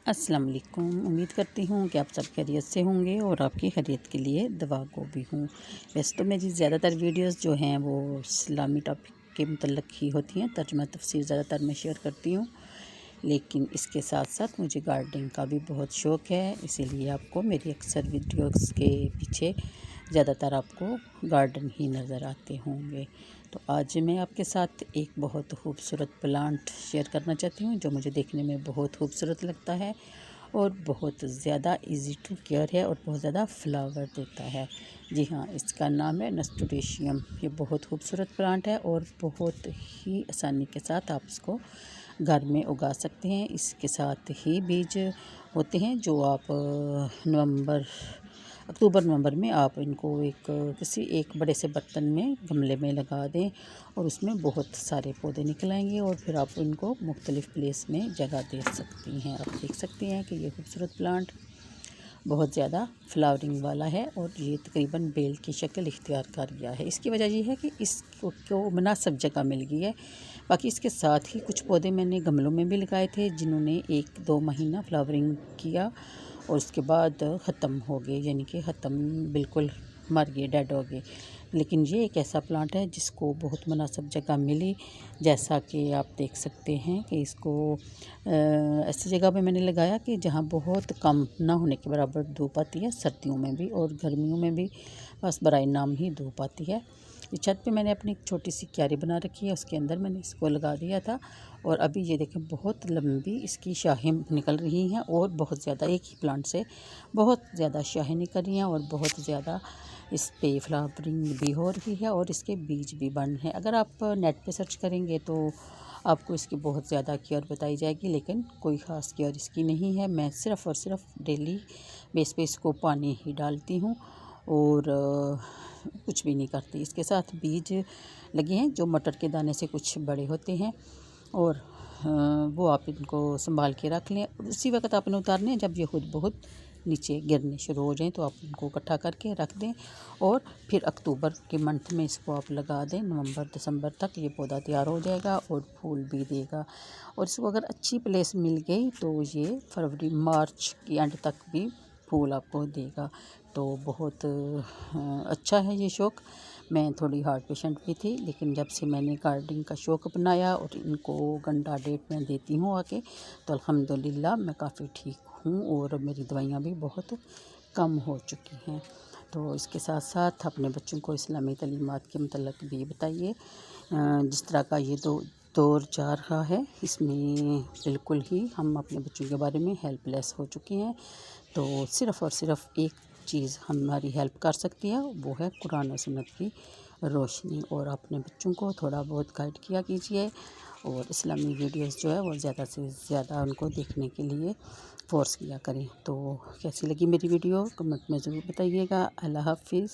अस्सलाम वालेकुम। उम्मीद करती हूँ कि आप सब खैरियत से होंगे और आपकी खैरियत के लिए दुआ गो भी हूँ। वैसे तो मेरी ज़्यादातर वीडियोस जो हैं वो इस्लामी टॉपिक के मतलब ही होती हैं, तर्जुमा तफसीर ज़्यादातर मैं शेयर करती हूँ, लेकिन इसके साथ साथ मुझे गार्डनिंग का भी बहुत शौक़ है, इसीलिए आपको मेरी अक्सर वीडियोस के पीछे ज़्यादातर आपको गार्डन ही नज़र आते होंगे। तो आज मैं आपके साथ एक बहुत खूबसूरत प्लांट शेयर करना चाहती हूँ जो मुझे देखने में बहुत खूबसूरत लगता है और बहुत ज़्यादा इजी टू केयर है और बहुत ज़्यादा फ्लावर देता है। जी हाँ, इसका नाम है नस्टुडेशियम। ये बहुत खूबसूरत प्लांट है और बहुत ही आसानी के साथ आप इसको घर में उगा सकते हैं। इसके साथ ही बीज होते हैं जो आप अक्टूबर नवंबर में आप इनको किसी एक बड़े से बर्तन में गमले में लगा दें और उसमें बहुत सारे पौधे निकल आएंगे और फिर आप इनको मुख्तलिफ़ प्लेस में जगह दे सकती हैं। आप देख सकते हैं कि ये खूबसूरत प्लांट बहुत ज़्यादा फ्लावरिंग वाला है और ये तकरीबन बेल की शक्ल इख्तियार कर गया है। इसकी वजह ये है कि इसको मुनासिब जगह मिल गई है। बाकी इसके साथ ही कुछ पौधे मैंने गमलों में भी लगाए थे जिन्होंने 1-2 महीना फ्लावरिंग किया और उसके बाद ख़त्म हो गए, यानी कि ख़त्म बिल्कुल मर गए, डेड हो गए। लेकिन ये एक ऐसा प्लांट है जिसको बहुत मुनासिब जगह मिली, जैसा कि आप देख सकते हैं कि इसको ऐसी जगह पे मैंने लगाया कि जहाँ बहुत कम ना होने के बराबर धूप आती है, सर्दियों में भी और गर्मियों में भी बस बराए नाम ही धूप आती है। इस छत पे मैंने अपनी एक छोटी सी क्यारी बना रखी है, उसके अंदर मैंने इसको लगा दिया था और अभी ये देखें बहुत लंबी इसकी शाखें निकल रही हैं और बहुत ज़्यादा एक ही प्लांट से बहुत ज़्यादा शाखें निकल रही हैं और बहुत ज़्यादा इस पे फ्लावरिंग भी हो रही है और इसके बीज भी बन हैं। अगर आप नेट पे सर्च करेंगे तो आपको इसकी बहुत ज़्यादा केयर बताई जाएगी, लेकिन कोई ख़ास केयर इसकी नहीं है। मैं सिर्फ़ और सिर्फ डेली बेस पे इसको पानी ही डालती हूँ और कुछ भी नहीं करती। इसके साथ बीज लगे हैं जो मटर के दाने से कुछ बड़े होते हैं और वो आप इनको संभाल के रख लें। उसी वक्त आपने उतारने हैं जब ये खुद बहुत नीचे गिरने शुरू हो जाएं तो आप इनको इकट्ठा करके रख दें और फिर अक्टूबर के मंथ में इसको आप लगा दें। नवंबर दिसंबर तक ये पौधा तैयार हो जाएगा और फूल भी देगा और इसको अगर अच्छी प्लेस मिल गई तो ये फरवरी मार्च के एंड तक भी फूल आपको देगा। तो बहुत अच्छा है ये शौक़। मैं थोड़ी हार्ट पेशेंट भी थी, लेकिन जब से मैंने गार्डनिंग का शौक़ अपनाया और इनको गंडा डेट में देती हूँ आके, तो अल्हम्दुलिल्लाह मैं काफ़ी ठीक हूँ और मेरी दवाइयाँ भी बहुत कम हो चुकी हैं। तो इसके साथ साथ अपने बच्चों को इस्लामी तालीमात के मतलब भी बताइए। जिस तरह का ये दौर जा रहा है, इसमें बिल्कुल ही हम अपने बच्चों के बारे में हेल्पलेस हो चुके हैं। तो सिर्फ़ और सिर्फ एक चीज़ हमारी हेल्प कर सकती है, वो है कुरान और सुन्नत की रोशनी। और अपने बच्चों को थोड़ा बहुत गाइड किया कीजिए और इस्लामी वीडियोस जो है वो ज़्यादा से ज़्यादा उनको देखने के लिए फ़ोर्स किया करें। तो कैसी लगी मेरी वीडियो कमेंट में ज़रूर बताइएगा। अल्लाह हाफ़िज़।